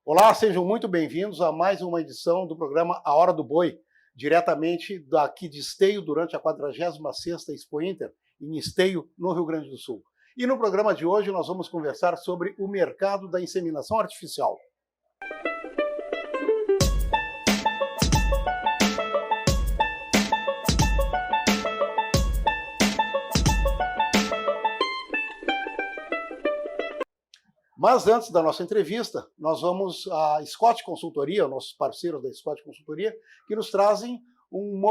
Olá, sejam muito bem-vindos a mais uma edição do programa A Hora do Boi, diretamente daqui de Esteio, durante a 46ª Expo Inter, em Esteio, no Rio Grande do Sul. E no programa de hoje nós vamos conversar sobre o mercado da inseminação artificial. Mas antes da nossa entrevista, nós vamos à Scott Consultoria, nossos parceiros da Scott Consultoria, que nos trazem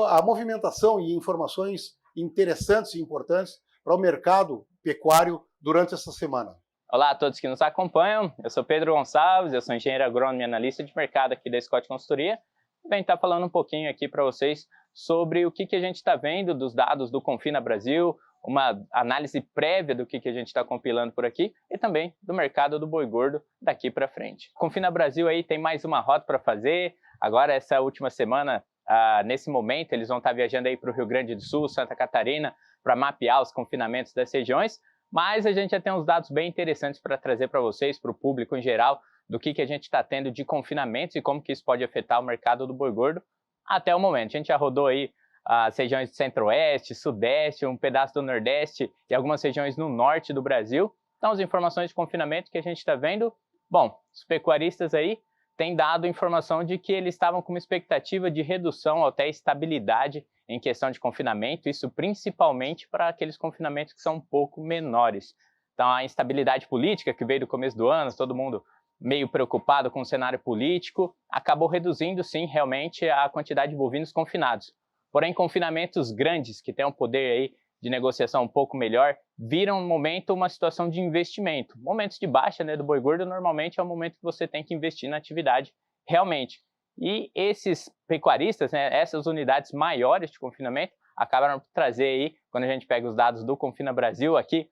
a movimentação e informações interessantes e importantes para o mercado pecuário durante essa semana. Olá a todos que nos acompanham, eu sou Pedro Gonçalves, eu sou engenheiro agrônomo e analista de mercado aqui da Scott Consultoria. Vem estar falando um pouquinho aqui para vocês sobre o que a gente está vendo dos dados do Confina Brasil, uma análise prévia do que a gente está compilando por aqui e também do mercado do boi gordo daqui para frente. Confina Brasil aí tem mais uma rota para fazer, agora essa última semana, nesse momento, eles vão estar viajando aí para o Rio Grande do Sul, Santa Catarina, para mapear os confinamentos das regiões, mas a gente já tem uns dados bem interessantes para trazer para vocês, para o público em geral, do que a gente está tendo de confinamentos e como que isso pode afetar o mercado do boi gordo até o momento. A gente já rodou aí as regiões do Centro-Oeste, Sudeste, um pedaço do Nordeste e algumas regiões no Norte do Brasil. Então, as informações de confinamento que a gente está vendo, bom, os pecuaristas aí têm dado informação de que eles estavam com uma expectativa de redução ou até estabilidade em questão de confinamento, isso principalmente para aqueles confinamentos que são um pouco menores. Então, a instabilidade política que veio do começo do ano, todo mundo meio preocupado com o cenário político, acabou reduzindo, sim, realmente a quantidade de bovinos confinados. Porém, confinamentos grandes, que têm um poder aí de negociação um pouco melhor, viram no momento uma situação de investimento. Momentos de baixa, né, do boi gordo, normalmente é o momento que você tem que investir na atividade realmente. E esses pecuaristas, né, essas unidades maiores de confinamento, acabaram por trazer aí, quando a gente pega os dados do Confina Brasil aqui,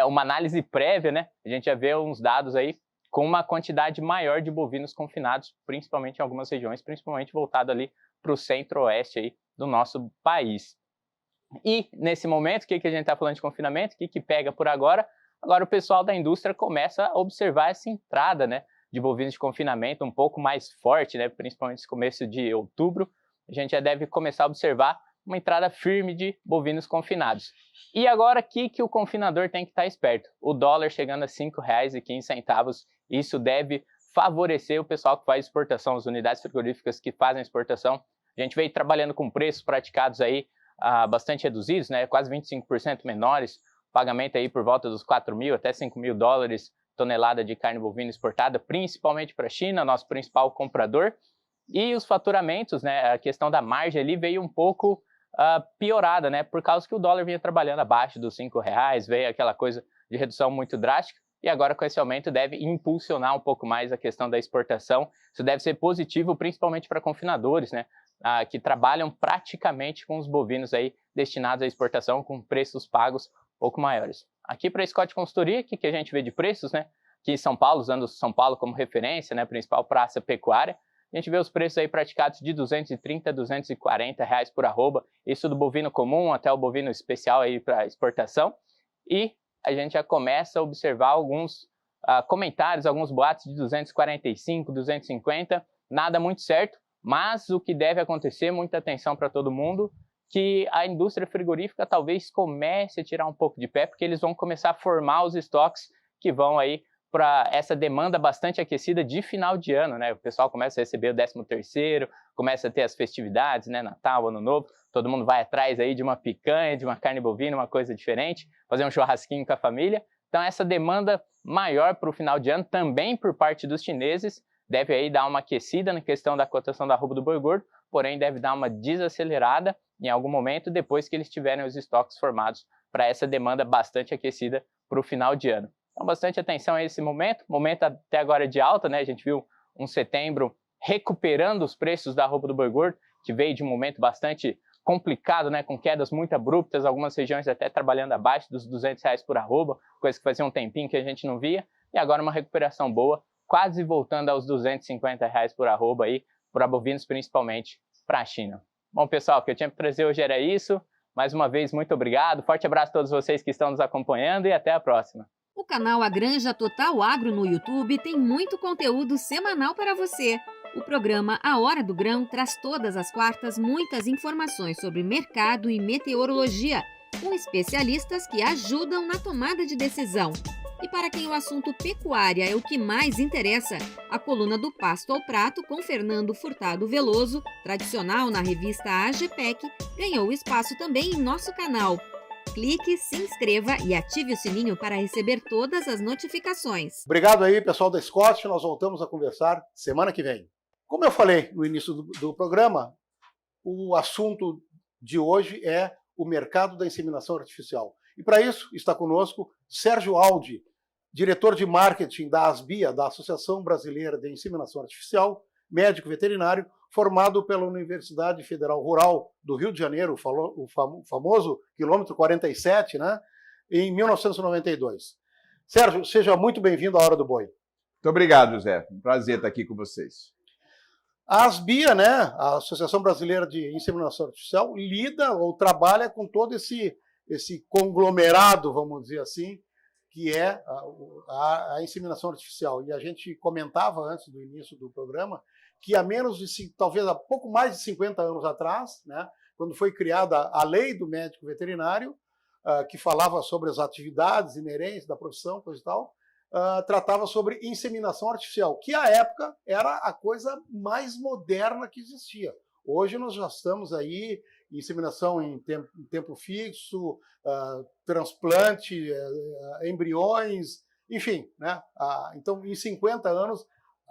uma análise prévia, né, a gente já vê uns dados aí com uma quantidade maior de bovinos confinados, principalmente em algumas regiões, principalmente voltado ali para o centro-oeste aí do nosso país. E nesse momento, o que a gente está falando de confinamento, o que pega por agora? Agora o pessoal da indústria começa a observar essa entrada, né, de bovinos de confinamento um pouco mais forte, né, principalmente nesse começo de outubro. A gente já deve começar a observar uma entrada firme de bovinos confinados. E agora aqui que o confinador tem que estar esperto. O dólar chegando a R$ 5,15, isso deve favorecer o pessoal que faz exportação, as unidades frigoríficas que fazem exportação. A gente veio trabalhando com preços praticados aí bastante reduzidos, né, quase 25% menores, pagamento aí por volta dos 4 mil até 5 mil dólares tonelada de carne bovina exportada, principalmente para a China, nosso principal comprador. E os faturamentos, né, a questão da margem ali veio um pouco piorada, né, por causa que o dólar vinha trabalhando abaixo dos R$ 5, veio aquela coisa de redução muito drástica. E agora com esse aumento deve impulsionar um pouco mais a questão da exportação. Isso deve ser positivo, principalmente para confinadores, né, que trabalham praticamente com os bovinos aí destinados à exportação com preços pagos um pouco maiores. Aqui para a Scott Consultoria, o que a gente vê de preços, né? Aqui em São Paulo, usando São Paulo como referência, né, principal praça pecuária, a gente vê os preços aí praticados de R$ 230 a R$ 240 por arroba, isso do bovino comum até o bovino especial aí para exportação. E a gente já começa a observar alguns comentários, alguns boatos de 245, 250, nada muito certo. Mas o que deve acontecer, muita atenção para todo mundo, que a indústria frigorífica talvez comece a tirar um pouco de pé, porque eles vão começar a formar os estoques que vão aí para essa demanda bastante aquecida de final de ano, né? O pessoal começa a receber o 13º, começa a ter as festividades, né? Natal, Ano Novo, todo mundo vai atrás aí de uma picanha, de uma carne bovina, uma coisa diferente, fazer um churrasquinho com a família. Então essa demanda maior para o final de ano, também por parte dos chineses, deve aí dar uma aquecida na questão da cotação da arroba do boi gordo, porém deve dar uma desacelerada em algum momento depois que eles tiverem os estoques formados para essa demanda bastante aquecida para o final de ano. Então, bastante atenção a esse momento até agora de alta, né? A gente viu um setembro recuperando os preços da arroba do boi gordo, que veio de um momento bastante complicado, né? Com quedas muito abruptas, algumas regiões até trabalhando abaixo dos R$ 200 por arroba, coisa que fazia um tempinho que a gente não via, e agora uma recuperação boa, quase voltando aos R$ 250 por arroba aí, para bovinos principalmente para a China. Bom, pessoal, o que eu tinha para trazer hoje era isso. Mais uma vez, muito obrigado. Forte abraço a todos vocês que estão nos acompanhando e até a próxima. O canal A Granja Total Agro no YouTube tem muito conteúdo semanal para você. O programa A Hora do Grão traz todas as quartas muitas informações sobre mercado e meteorologia, com especialistas que ajudam na tomada de decisão. E para quem o assunto pecuária é o que mais interessa, a coluna do Pasto ao Prato com Fernando Furtado Veloso, tradicional na revista AGPEC, ganhou espaço também em nosso canal. Clique, se inscreva e ative o sininho para receber todas as notificações. Obrigado aí, pessoal da Scott. Nós voltamos a conversar semana que vem. Como eu falei no início do programa, o assunto de hoje é o mercado da inseminação artificial. E para isso está conosco Sérgio Aldi, diretor de marketing da ASBIA, da Associação Brasileira de Inseminação Artificial, médico veterinário, formado pela Universidade Federal Rural do Rio de Janeiro, o famoso quilômetro 47, né, em 1992. Sérgio, seja muito bem-vindo à Hora do Boi. Muito obrigado, José. Um prazer estar aqui com vocês. A ASBIA, né, a Associação Brasileira de Inseminação Artificial, lida ou trabalha com todo esse conglomerado, vamos dizer assim, que é a inseminação artificial. E a gente comentava antes do início do programa que há menos de, talvez há pouco mais de 50 anos atrás, né, quando foi criada a lei do médico veterinário, que falava sobre as atividades inerentes da profissão, coisa e tal, tratava sobre inseminação artificial, que à época era a coisa mais moderna que existia. Hoje nós já estamos aí inseminação em tempo fixo, transplante, embriões, enfim, né? Então, em 50 anos,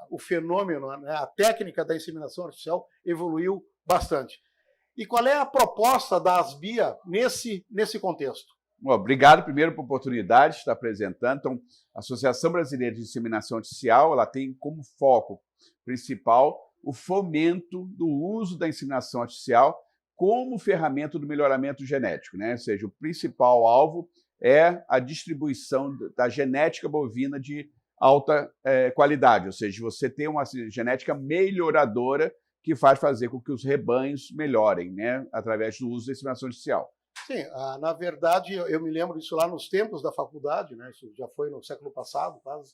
o fenômeno, né, a técnica da inseminação artificial evoluiu bastante. E qual é a proposta da ASBIA nesse contexto? Bom, obrigado primeiro pela oportunidade de estar apresentando. Então, a Associação Brasileira de Inseminação Artificial, ela tem como foco principal o fomento do uso da inseminação artificial como ferramenta do melhoramento genético, né? Ou seja, o principal alvo é a distribuição da genética bovina de alta qualidade, ou seja, você tem uma genética melhoradora que faz fazer com que os rebanhos melhorem, né? Através do uso da inseminação artificial. Sim, na verdade, eu me lembro disso lá nos tempos da faculdade, né? Isso já foi no século passado, quase,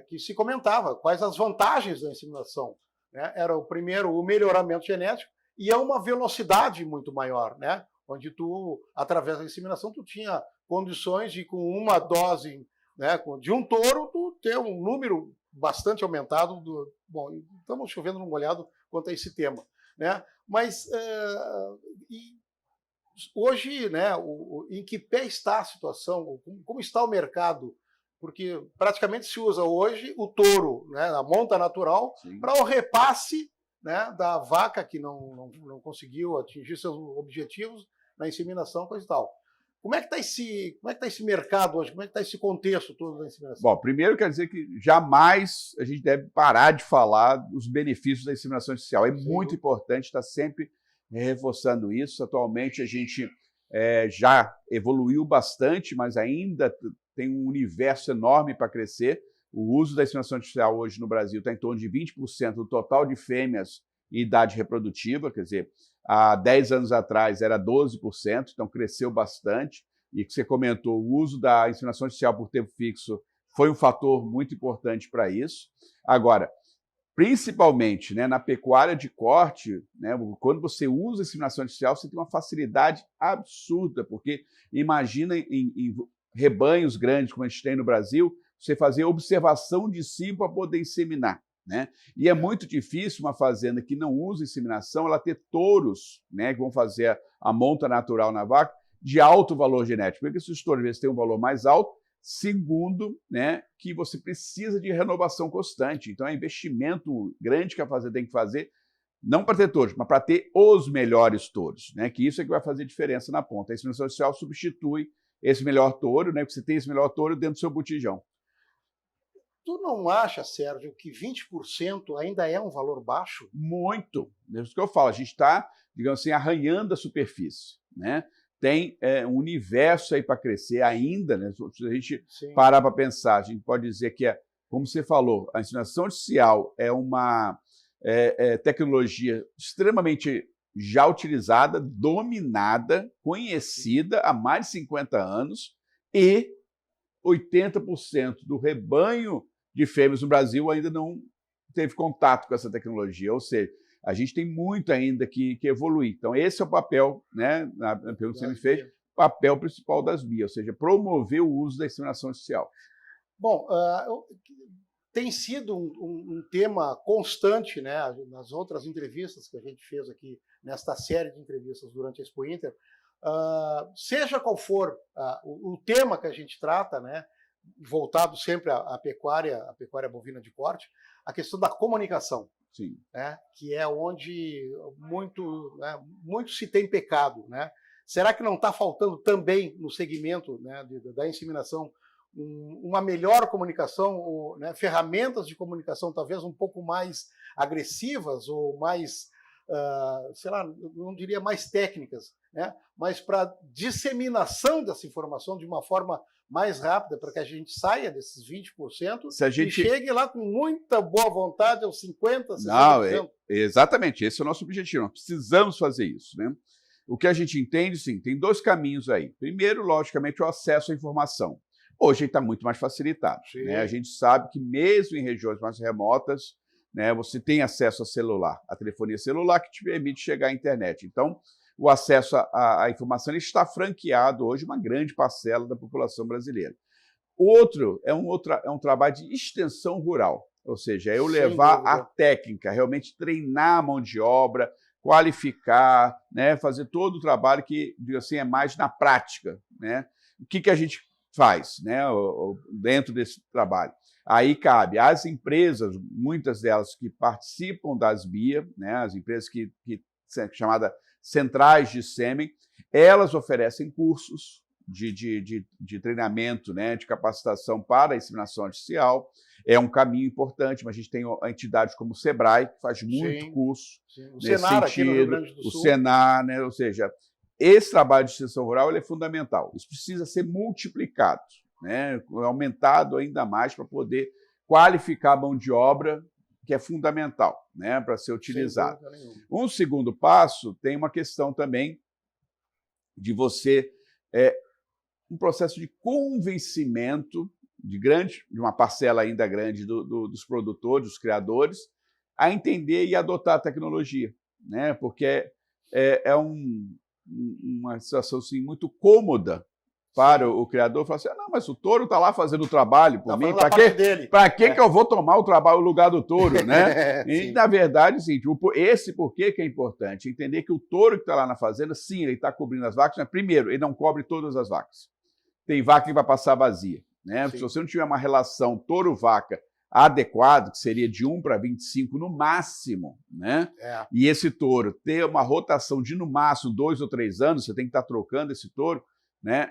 que se comentava quais as vantagens da inseminação. Né? Era o primeiro, o melhoramento genético, e é uma velocidade muito maior, né? Onde tu, através da inseminação, tu tinha condições de, com uma dose, né, de um touro, tu ter um número bastante aumentado. Bom, estamos chovendo no molhado quanto a esse tema. Né? Mas hoje, né, em que pé está a situação, como está o mercado? Porque praticamente se usa hoje o touro, né, a monta natural, para o repasse, né, da vaca que não conseguiu atingir seus objetivos na inseminação, coisa e tal. Como é que está esse mercado hoje? Como é que está esse contexto todo da inseminação? Bom, primeiro quer dizer que jamais a gente deve parar de falar dos benefícios da inseminação artificial. É muito importante estar sempre reforçando isso. Atualmente a gente já evoluiu bastante, mas ainda tem um universo enorme para crescer. O uso da inseminação artificial hoje no Brasil está em torno de 20% do total de fêmeas em idade reprodutiva, quer dizer, há 10 anos atrás era 12%, então cresceu bastante. E que você comentou, o uso da inseminação artificial por tempo fixo foi um fator muito importante para isso. Agora, principalmente, né, na pecuária de corte, né, quando você usa a inseminação artificial, você tem uma facilidade absurda, porque imagina em rebanhos grandes, como a gente tem no Brasil, você fazer observação de cio para poder inseminar. Né? E é muito difícil uma fazenda que não usa inseminação, ela ter touros, né, que vão fazer a monta natural na vaca de alto valor genético. Porque esses touros, às vezes, têm um valor mais alto. Segundo, né, que você precisa de renovação constante. Então, é um investimento grande que a fazenda tem que fazer, não para ter touros, mas para ter os melhores touros. Né, que isso é que vai fazer diferença na ponta. A inseminação artificial substitui esse melhor touro, né, porque você tem esse melhor touro dentro do seu botijão. Tu não acha, Sérgio, que 20% ainda é um valor baixo? Muito. É isso que eu falo. A gente está, digamos assim, arranhando a superfície. Né? Tem um universo aí para crescer ainda. Né? Se a gente parar para pensar, a gente pode dizer que, como você falou, a inseminação artificial é uma tecnologia extremamente já utilizada, dominada, conhecida há mais de 50 anos e 80% do rebanho de fêmeas no Brasil ainda não teve contato com essa tecnologia, ou seja, a gente tem muito ainda que evoluir. Então, esse é o papel, né, na pergunta que você me fez, papel principal das BIA, ou seja, promover o uso da inseminação artificial. Bom, tem sido um tema constante, né, nas outras entrevistas que a gente fez aqui, nesta série de entrevistas durante a Expo Inter, seja qual for o tema que a gente trata, né, voltado sempre à pecuária bovina de corte, a questão da comunicação. Sim. Né, que é onde muito se tem pecado. Né? Será que não está faltando também no segmento, né, da inseminação uma melhor comunicação, né, ferramentas de comunicação talvez um pouco mais agressivas ou mais, sei lá, não diria mais técnicas, né, mas para disseminação dessa informação de uma forma mais rápida, para que a gente saia desses 20% e chegue lá com muita boa vontade aos 50%, 60%. Não, exatamente, esse é o nosso objetivo, nós precisamos fazer isso. Né? O que a gente entende, sim, tem dois caminhos aí. Primeiro, logicamente, o acesso à informação. Hoje está muito mais facilitado. Né? A gente sabe que mesmo em regiões mais remotas, né, você tem acesso a celular, a telefonia celular que te permite chegar à internet. Então, o acesso à informação está franqueado hoje uma grande parcela da população brasileira. Outro é um trabalho de extensão rural, ou seja, eu levar a técnica, realmente treinar a mão de obra, qualificar, né, fazer todo o trabalho que, assim, é mais na prática. Né? O que a gente faz, né, dentro desse trabalho? Aí cabe às empresas, muitas delas que participam das BIA, né, as empresas que chamada centrais de sêmen, elas oferecem cursos de treinamento, né, de capacitação para a inseminação artificial. É um caminho importante, mas a gente tem entidades como o Sebrae, que faz muito curso o Senar, aqui no Rio Grande do Sul. O Senar, né, ou seja, esse trabalho de extensão rural ele é fundamental. Isso precisa ser multiplicado, né, aumentado ainda mais para poder qualificar a mão de obra, que é fundamental, né, para ser utilizado. Um segundo passo tem uma questão também de você, um processo de convencimento de uma parcela ainda grande dos produtores, dos criadores, a entender e adotar a tecnologia, né, porque uma situação assim, muito cômoda para o criador, falar assim, não, mas o touro está lá fazendo o trabalho por mim, para que eu vou tomar o lugar do touro? Né? E, na verdade, assim, esse porquê que é importante, entender que o touro que está lá na fazenda, sim, ele está cobrindo as vacas, mas primeiro, ele não cobre todas as vacas. Tem vaca que vai passar vazia. Né? Se você não tiver uma relação touro-vaca adequada, que seria de 1 para 25 no máximo, né? E esse touro ter uma rotação de no máximo 2 ou 3 anos, você tem que estar trocando esse touro, né?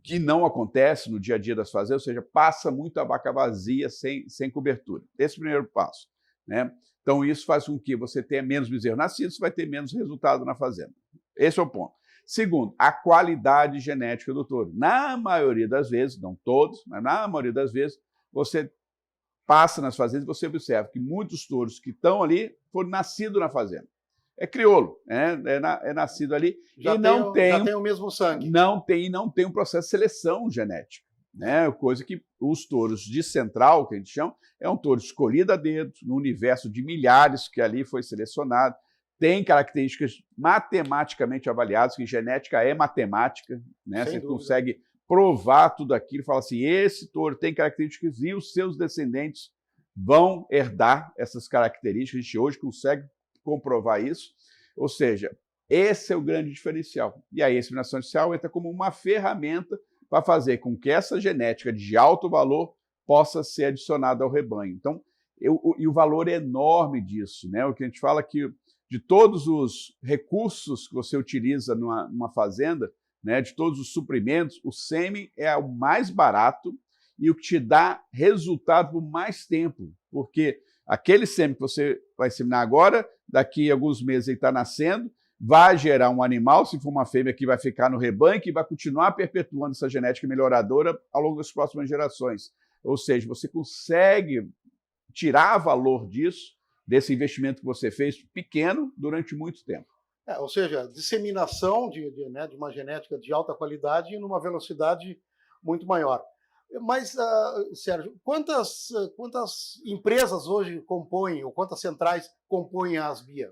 Que não acontece no dia a dia das fazendas, ou seja, passa muito a vaca vazia sem cobertura. Esse é o primeiro passo. Né? Então, isso faz com que você tenha menos bezerros nascidos, você vai ter menos resultado na fazenda. Esse é o ponto. Segundo, a qualidade genética do touro. Na maioria das vezes, não todos, mas na maioria das vezes, você passa nas fazendas e você observa que muitos touros que estão ali foram nascidos na fazenda. É crioulo, é nascido ali já tem o mesmo sangue. Não tem um processo de seleção genética, né? Coisa que os touros de central, que a gente chama, é um touro escolhido a dedo, no universo de milhares que ali foi selecionado, tem características matematicamente avaliadas, que genética é matemática, né? Você consegue provar tudo aquilo, fala assim, esse touro tem características e os seus descendentes vão herdar essas características, a gente hoje consegue comprovar isso, ou seja, esse é o grande diferencial. E aí a inseminação artificial entra como uma ferramenta para fazer com que essa genética de alto valor possa ser adicionada ao rebanho. Então, e o valor é enorme disso, né? O que a gente fala que de todos os recursos que você utiliza numa fazenda, né, de todos os suprimentos, o sêmen é o mais barato e o que te dá resultado por mais tempo, porque aquele sêmen que você vai inseminar agora, daqui a alguns meses ele está nascendo, vai gerar um animal, se for uma fêmea, que vai ficar no rebanho, que vai continuar perpetuando essa genética melhoradora ao longo das próximas gerações. Ou seja, você consegue tirar valor disso, desse investimento que você fez pequeno durante muito tempo. Ou seja, disseminação de uma genética de alta qualidade e numa velocidade muito maior. Mas, Sérgio, quantas empresas hoje compõem, ou quantas centrais compõem a Asbia?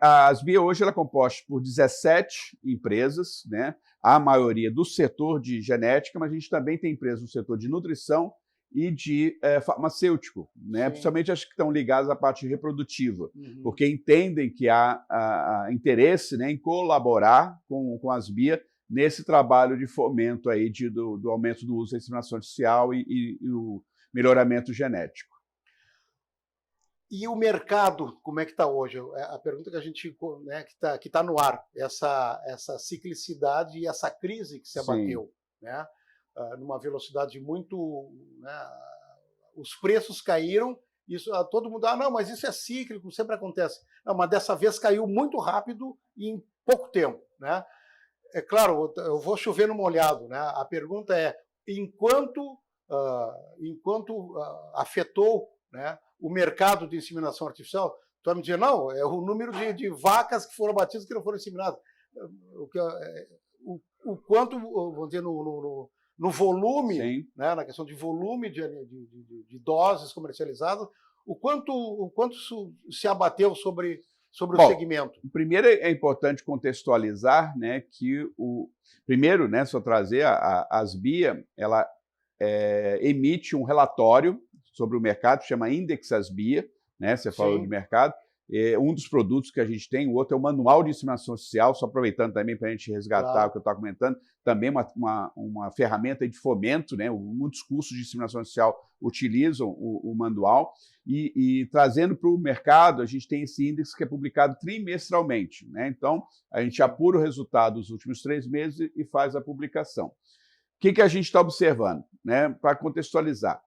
A Asbia hoje ela é composta por 17 empresas, né? A maioria do setor de genética, mas a gente também tem empresas no setor de nutrição e de farmacêutico, né? Principalmente as que estão ligadas à parte reprodutiva, porque entendem que há interesse, né, em colaborar com a Asbia nesse trabalho de fomento aí do aumento do uso da inseminação artificial e o melhoramento genético. E o mercado, como é que está hoje? A pergunta que a gente, né, que tá no ar, essa ciclicidade e essa crise que se abateu, né, numa velocidade muito, né, os preços caíram, isso todo mundo, não, mas isso é cíclico, sempre acontece. Não, mas dessa vez caiu muito rápido e em pouco tempo, né? É claro, eu vou chover no molhado, né? A pergunta é, enquanto afetou, né, o mercado de inseminação artificial, tu vai me dizer, não, é o número de vacas que foram batidas que não foram inseminadas. O quanto, vamos dizer, no volume, né, na questão de volume de doses comercializadas, o quanto se abateu sobre o segmento? Primeiro é importante contextualizar, né, que primeiro, né, só trazer a Asbia, ela emite um relatório sobre o mercado, chama Index Asbia, né, você falou de mercado, um dos produtos que a gente tem, o outro é o Manual de Inseminação Artificial, só aproveitando também para a gente resgatar o que eu estava comentando, também uma ferramenta de fomento, né, muitos cursos de inseminação artificial utilizam o manual, e trazendo para o mercado, a gente tem esse índice que é publicado trimestralmente, né, então a gente apura o resultado dos últimos 3 meses e faz a publicação. O que a gente está observando, né, para contextualizar?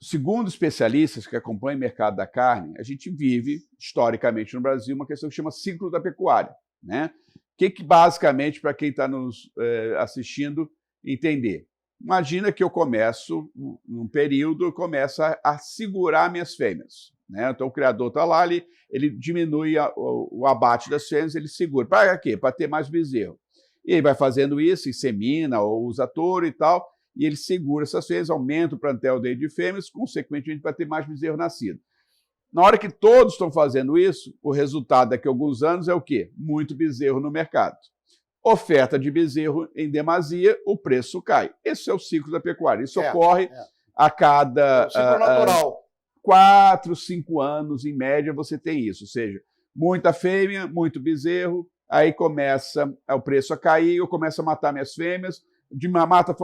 Segundo especialistas que acompanham o mercado da carne, a gente vive, historicamente no Brasil, uma questão que chama ciclo da pecuária, né? Que basicamente, para quem está nos assistindo, entender. Imagina que eu começo, num período, eu começo a segurar minhas fêmeas, né? Então o criador está lá, ele diminui o abate das fêmeas, ele segura. Para quê? Para ter mais bezerro. E ele vai fazendo isso, insemina ou usa touro e tal, e ele segura essas fêmeas, aumenta o plantel dele de fêmeas, consequentemente vai ter mais bezerro nascido. Na hora que todos estão fazendo isso, o resultado daqui a alguns anos é o quê? Muito bezerro no mercado. Oferta de bezerro em demasia, o preço cai. Esse é o ciclo da pecuária. Isso ocorre a cada 4, 5 anos, em média, você tem isso. Ou seja, muita fêmea, muito bezerro, aí começa o preço a cair, eu começo a matar minhas fêmeas, mata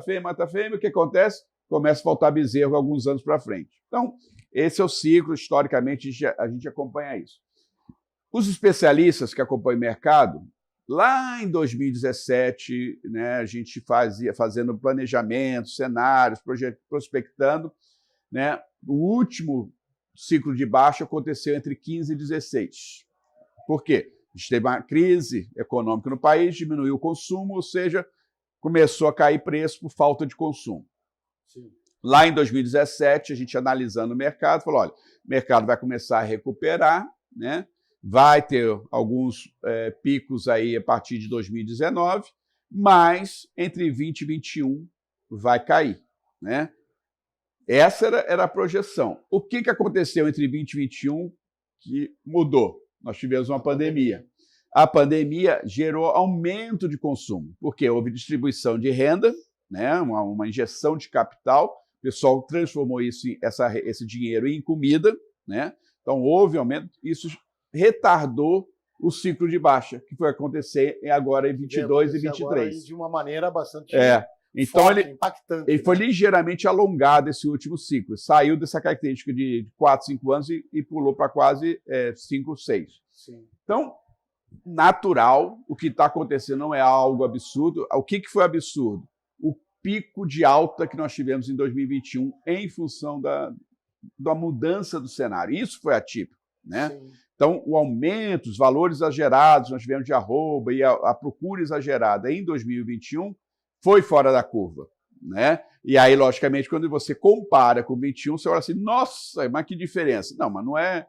fêmea, o que acontece? Começa a faltar bezerro alguns anos para frente. Então, esse é o ciclo, historicamente, a gente acompanha isso. Os especialistas que acompanham o mercado, lá em 2017, né, a gente fazendo planejamento, cenários, prospectando, né, o último ciclo de baixa aconteceu entre 15 e 16. Por quê? A gente teve uma crise econômica no país, diminuiu o consumo, ou seja, começou a cair preço por falta de consumo. Sim. Lá em 2017, a gente analisando o mercado, falou, olha, o mercado vai começar a recuperar, né? Vai ter alguns picos aí a partir de 2019, mas entre 20 e 21 vai cair, né? Essa era a projeção. O que aconteceu entre 20 e 21 que mudou? Nós tivemos uma pandemia. A pandemia gerou aumento de consumo, porque houve distribuição de renda, né, uma injeção de capital, o pessoal transformou esse dinheiro em comida, né? Então houve aumento, isso retardou o ciclo de baixa, que foi acontecer agora em 22 e 23. De uma maneira bastante então forte, impactante. Ele foi ligeiramente alongado esse último ciclo, saiu dessa característica de 4, 5 anos e pulou para quase 5, 6. Sim. Então, natural, o que está acontecendo não é algo absurdo. O que foi absurdo? O pico de alta que nós tivemos em 2021 em função da mudança do cenário. Isso foi atípico, né? Sim. Então, o aumento, os valores exagerados, nós tivemos de arroba e a procura exagerada em 2021 foi fora da curva, né? E aí, logicamente, quando você compara com 21, você olha assim, nossa, mas que diferença. Não, mas não é...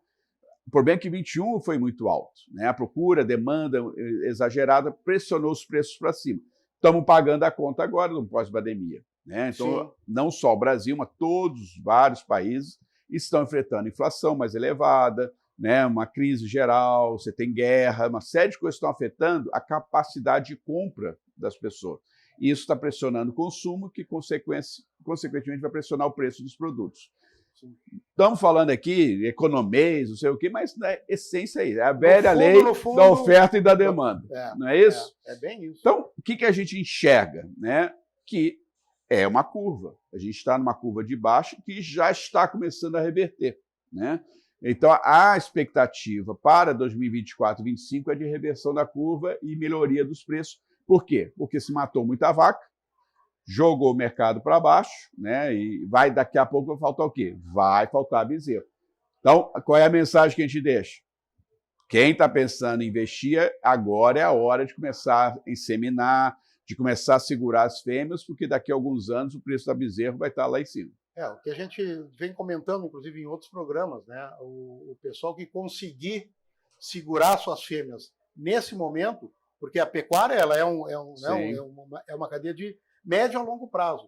O problema é que 21 foi muito alto, né? A procura, a demanda exagerada pressionou os preços para cima. Estamos pagando a conta agora no pós-pandemia, né? Então, Sim. não só o Brasil, mas vários países estão enfrentando inflação mais elevada, né? Uma crise geral, você tem guerra, uma série de coisas estão afetando a capacidade de compra das pessoas. E isso está pressionando o consumo, que, consequentemente, vai pressionar o preço dos produtos. Estamos falando aqui, economês, não sei o quê, mas na essência é isso. É a velha lei da oferta e da demanda. Não é isso? É bem isso. Então, o que a gente enxerga? Né? Que é uma curva. A gente está numa curva de baixo que já está começando a reverter. Né? Então, a expectativa para 2024 e 2025 é de reversão da curva e melhoria dos preços. Por quê? Porque se matou muita vaca, jogou o mercado para baixo, né? E daqui a pouco vai faltar o quê? Vai faltar bezerro. Então, qual é a mensagem que a gente deixa? Quem está pensando em investir, agora é a hora de começar a inseminar, de começar a segurar as fêmeas, porque daqui a alguns anos o preço da bezerro vai estar lá em cima. O que a gente vem comentando, inclusive em outros programas, né? O pessoal que conseguir segurar suas fêmeas nesse momento, porque a pecuária ela é uma cadeia de médio a longo prazo.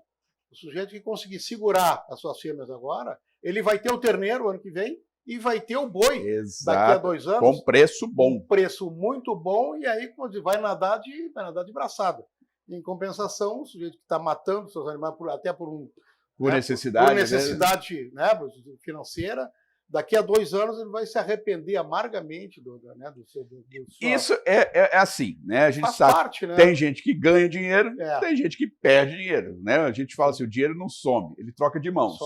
O sujeito que conseguir segurar as suas fêmeas agora, ele vai ter o terneiro ano que vem e vai ter o boi daqui a 2 anos. Com preço bom. Um preço muito bom, e aí vai nadar de braçada. Em compensação, o sujeito que está matando seus animais até por necessidade né, financeira, daqui a 2 anos ele vai se arrepender amargamente do seu... Isso é assim, né? A gente Faz sabe, parte, né? Tem gente que ganha dinheiro, tem gente que perde dinheiro, né? A gente fala assim, o dinheiro não some, ele troca de mãos.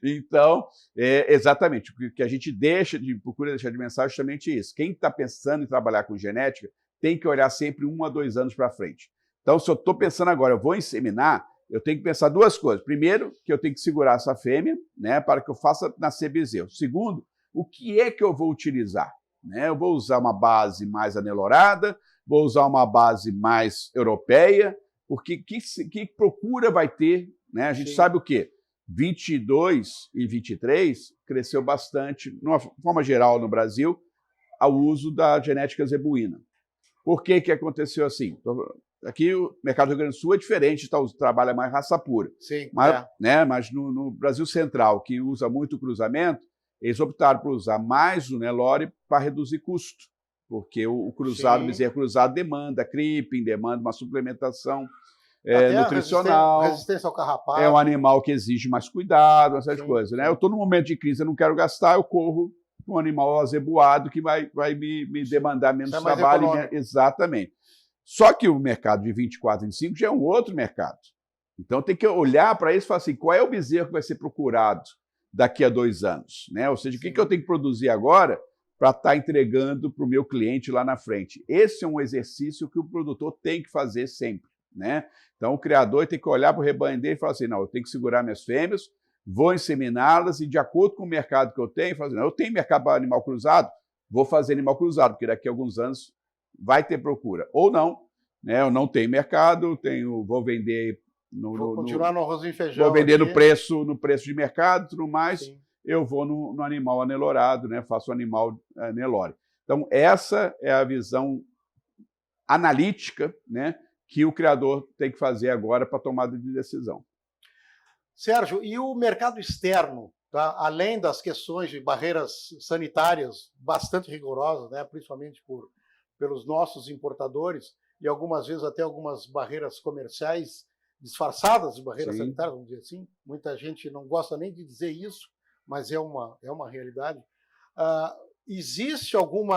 Então, exatamente, o que a gente procura deixar de mensagem é justamente isso. Quem está pensando em trabalhar com genética tem que olhar sempre 1 a 2 anos para frente. Então, se eu estou pensando agora, eu vou inseminar, eu tenho que pensar 2 coisas. Primeiro, que eu tenho que segurar essa fêmea, né, para que eu faça nascer bezerro. Segundo, o que é que eu vou utilizar? Né? Eu vou usar uma base mais anelorada, vou usar uma base mais europeia, porque que procura vai ter? Né? A gente sabe o quê? 22 e 23 cresceu bastante, de uma forma geral no Brasil, ao uso da genética zebuína. Por que aconteceu assim? Aqui o mercado do Rio Grande do Sul é diferente, trabalha mais raça pura. Sim, mas no Brasil Central, que usa muito cruzamento, eles optaram por usar mais o Nelore para reduzir custo, porque o bezerro cruzado demanda creeping, demanda uma suplementação nutricional. Resistência ao carrapato. É um animal que exige mais cuidado, essas coisas. Né? Eu estou num momento de crise, eu não quero gastar, eu corro um animal azeboado que vai me demandar menos trabalho. Exatamente. Só que o mercado de 24 e 25 já é um outro mercado. Então tem que olhar para isso e falar assim, qual é o bezerro que vai ser procurado daqui a 2 anos? Né? Ou seja, o que eu tenho que produzir agora para estar entregando para o meu cliente lá na frente? Esse é um exercício que o produtor tem que fazer sempre. Né? Então o criador tem que olhar para o rebanho dele e falar assim, não, eu tenho que segurar minhas fêmeas, vou inseminá-las e de acordo com o mercado que eu tenho, fazer, não, eu tenho mercado para animal cruzado, vou fazer animal cruzado, porque daqui a alguns anos vai ter procura. Ou não, né? Eu não tenho mercado, vou vender vou continuar no arroz e feijão. Vou vender no preço de mercado e tudo mais. Sim. Eu vou no animal anelorado, né? Faço o animal Nelore. Então, essa é a visão analítica, né, que o criador tem que fazer agora para a tomada de decisão. Sérgio, e o mercado externo, tá? Além das questões de barreiras sanitárias bastante rigorosas, né, principalmente pelos nossos importadores, e algumas vezes até algumas barreiras comerciais disfarçadas de barreiras sanitárias, vamos dizer assim. Muita gente não gosta nem de dizer isso, mas é uma realidade. Existe algum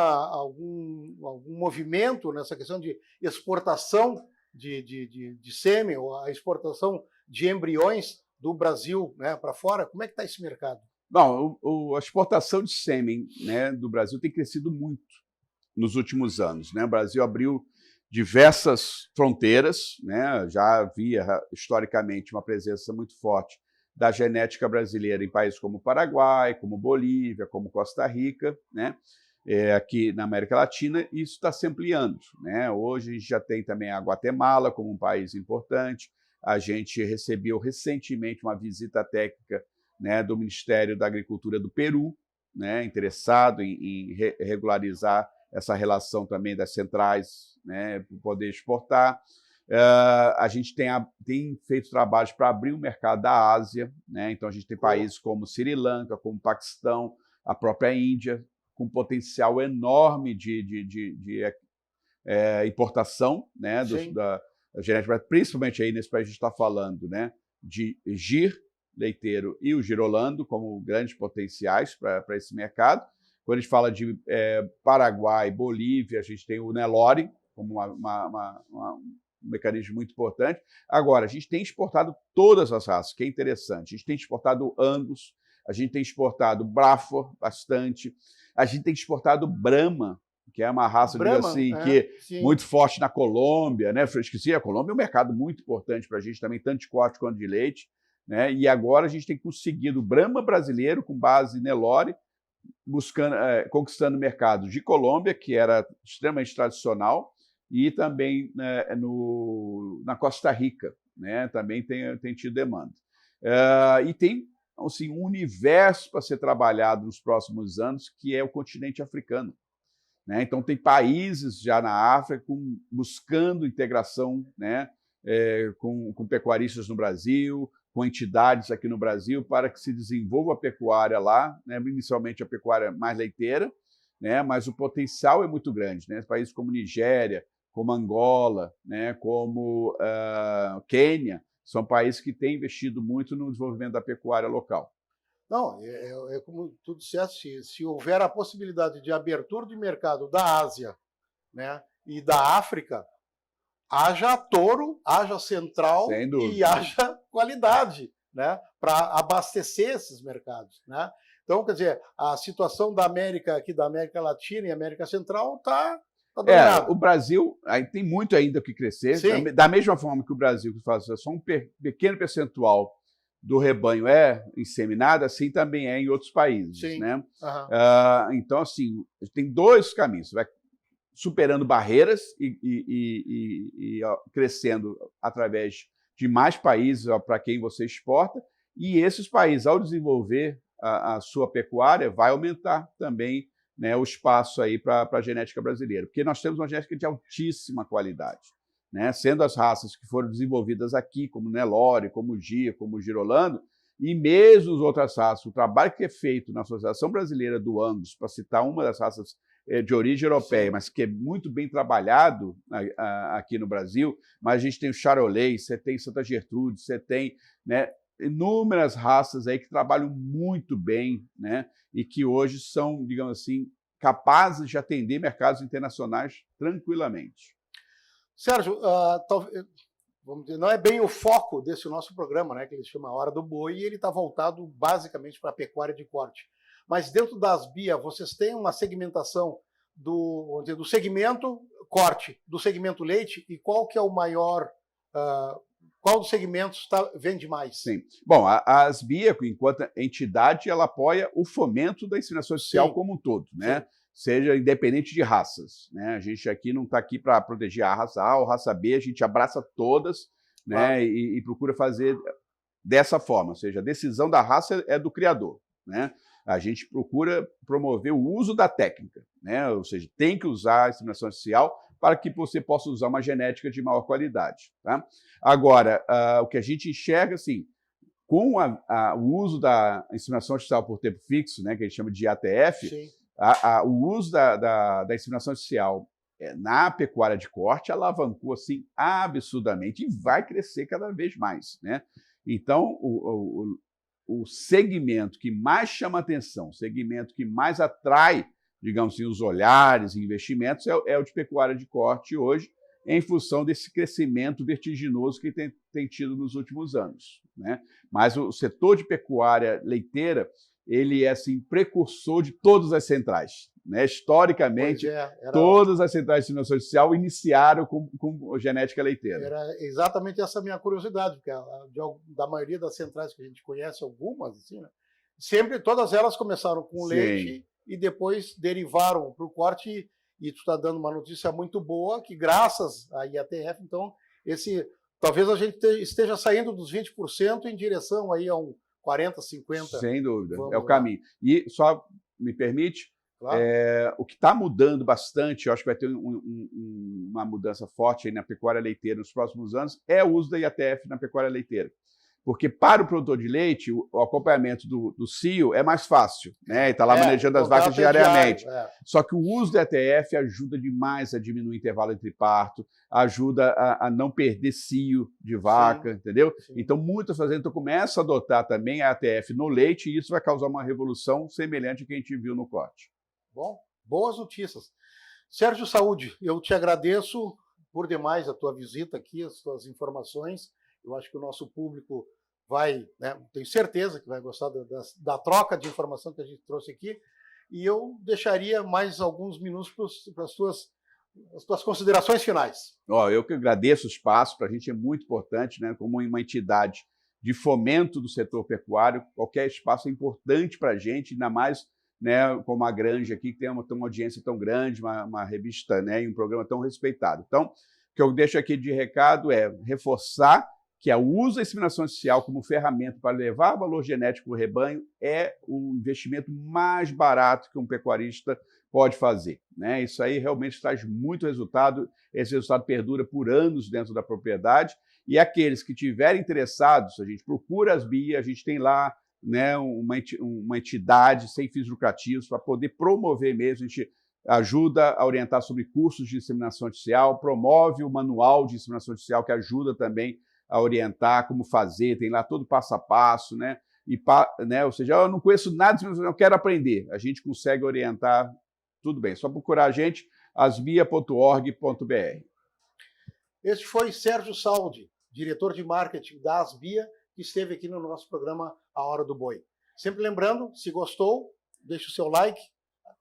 movimento nessa questão de exportação de sêmen, ou a exportação de embriões do Brasil, né, para fora? Como é que está esse mercado? Bom, a exportação de sêmen, né, do Brasil tem crescido muito nos últimos anos. Né? O Brasil abriu diversas fronteiras, né? Já havia historicamente uma presença muito forte da genética brasileira em países como Paraguai, como Bolívia, como Costa Rica, né? Aqui na América Latina, e isso está se ampliando. Né? Hoje a gente já tem também a Guatemala como um país importante. A gente recebeu recentemente uma visita técnica, né, do Ministério da Agricultura do Peru, né, interessado em regularizar essa relação também das centrais, né, para poder exportar. A gente tem feito trabalhos para abrir o mercado da Ásia, né? Então a gente tem países como Sri Lanka, como Paquistão, a própria Índia, com potencial enorme de importação, né, da genética, principalmente aí nesse país a gente está falando, né, de gir leiteiro e o girolando como grandes potenciais para esse mercado. Quando a gente fala de Paraguai, Bolívia, a gente tem o Nelore como um mecanismo muito importante. Agora, a gente tem exportado todas as raças, que é interessante. A gente tem exportado Angus, a gente tem exportado Brahma bastante, a gente tem exportado Brahma, que é uma raça, Brahma, assim, que é muito forte na Colômbia, né? Eu esqueci, a Colômbia é um mercado muito importante para a gente também, tanto de corte quanto de leite, né? E agora a gente tem conseguido o Brahma brasileiro com base Nelore, conquistando mercados de Colômbia, que era extremamente tradicional, e também, né, na Costa Rica, né? Também tem tido demanda. E tem assim, um universo para ser trabalhado nos próximos anos, que é o continente africano, né? Então, tem países já na África buscando integração, né, com pecuaristas no Brasil, com entidades aqui no Brasil, para que se desenvolva a pecuária lá, né, inicialmente a pecuária mais leiteira, né, mas o potencial é muito grande, né? Países como Nigéria, como Angola, né, como Quênia, são países que têm investido muito no desenvolvimento da pecuária local. Não, é como tudo certo, se houver a possibilidade de abertura de mercado da Ásia, né, e da África, haja touro, haja central e haja qualidade, né, para abastecer esses mercados, né? Então, quer dizer, a situação da América aqui, da América Latina e América Central está dominada. O Brasil tem muito ainda o que crescer. Sim. Da mesma forma que o Brasil, que faz só um pequeno percentual do rebanho é inseminado, assim também é em outros países. Sim. Né? Uhum. Então, assim, tem dois caminhos. Você vai superando barreiras e crescendo através de mais países para quem você exporta, e esses países, ao desenvolver a sua pecuária, vai aumentar também, né, o espaço aí para a genética brasileira, porque nós temos uma genética de altíssima qualidade, né, sendo as raças que foram desenvolvidas aqui, como Nelore, como Gia, como Girolando, e mesmo as outras raças, o trabalho que é feito na Associação Brasileira do Angus, para citar uma das raças de origem europeia, mas que é muito bem trabalhado aqui no Brasil, mas a gente tem o Charolais, você tem Santa Gertrude, você tem, né, inúmeras raças aí que trabalham muito bem, né, e que hoje são, digamos assim, capazes de atender mercados internacionais tranquilamente. Sérgio, vamos dizer, não é bem o foco desse nosso programa, né, que ele chama Hora do Boi, e ele está voltado basicamente para a pecuária de corte. Mas dentro das BIA, vocês têm uma segmentação do segmento corte, do segmento leite, e qual que é o maior, qual dos segmentos vende mais? Sim. Bom, a Asbia, enquanto entidade, ela apoia o fomento da inseminação artificial como um todo, né? Sim. Seja independente de raças, né? A gente aqui não está aqui para proteger a raça A ou a raça B, a gente abraça todas, né? E procura fazer dessa forma, ou seja, a decisão da raça é do criador, né? A gente procura promover o uso da técnica, né? Ou seja, tem que usar a inseminação artificial para que você possa usar uma genética de maior qualidade. Tá? Agora, o que a gente enxerga, assim, com o uso da inseminação artificial por tempo fixo, né, que a gente chama de ATF, o uso da inseminação artificial na pecuária de corte alavancou assim, absurdamente e vai crescer cada vez mais. Né? Então, o segmento que mais chama atenção, o segmento que mais atrai, digamos assim, os olhares e investimentos é o de pecuária de corte hoje, em função desse crescimento vertiginoso que tem tido nos últimos anos. Né? Mas o setor de pecuária leiteira, ele é assim, precursor de todas as centrais. Né? Historicamente, todas as centrais de inseminação artificial iniciaram com genética leiteira. Era exatamente essa minha curiosidade, porque da maioria das centrais que a gente conhece, algumas, assim, né? Sempre, todas elas começaram com leite e depois derivaram para o corte, e tu está dando uma notícia muito boa, que graças à IATF, então, talvez a gente esteja saindo dos 20% em direção aí a um 40%, 50%. Sem dúvida, é o caminho. E só me permite, Claro. O que está mudando bastante, eu acho que vai ter uma mudança forte aí na pecuária leiteira nos próximos anos, é o uso da IATF na pecuária leiteira. Porque para o produtor de leite, o acompanhamento do cio é mais fácil, né? Ele está lá manejando as vacas diariamente. Só que o uso da IATF ajuda demais a diminuir o intervalo entre parto, ajuda a não perder cio de vaca, sim, entendeu? Sim. Então, muitas fazendas começam a adotar também a IATF no leite e isso vai causar uma revolução semelhante ao que a gente viu no corte. Bom, boas notícias. Sérgio Saúde, eu te agradeço por demais a tua visita aqui, as tuas informações. Eu acho que o nosso público vai, né, tenho certeza que vai gostar da troca de informação que a gente trouxe aqui. E eu deixaria mais alguns minutos para as tuas considerações finais. Eu que agradeço o espaço, para a gente é muito importante, né, como uma entidade de fomento do setor pecuário, qualquer espaço é importante para a gente, ainda mais, né, como a Granja aqui, que tem uma audiência tão grande, uma revista, né, e um programa tão respeitado. Então, o que eu deixo aqui de recado é reforçar que o uso da inseminação artificial como ferramenta para levar valor genético para o rebanho é o investimento mais barato que um pecuarista pode fazer, né? Isso aí realmente traz muito resultado, esse resultado perdura por anos dentro da propriedade, e aqueles que estiverem interessados, a gente procura as BIA, a gente tem lá, né, uma entidade sem fins lucrativos para poder promover mesmo, a gente ajuda a orientar sobre cursos de inseminação artificial, promove o manual de inseminação artificial que ajuda também a orientar como fazer, tem lá todo passo a passo, né? Ou seja, eu não conheço nada, eu quero aprender. A gente consegue orientar, tudo bem, só procurar a gente, asbia.org.br. Este foi Sérgio Saúde, diretor de marketing da Asbia, que esteve aqui no nosso programa A Hora do Boi. Sempre lembrando, se gostou, deixe o seu like,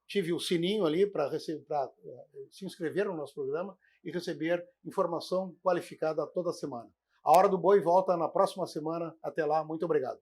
ative o sininho ali para se inscrever no nosso programa e receber informação qualificada toda semana. A Hora do Boi volta na próxima semana. Até lá, muito obrigado.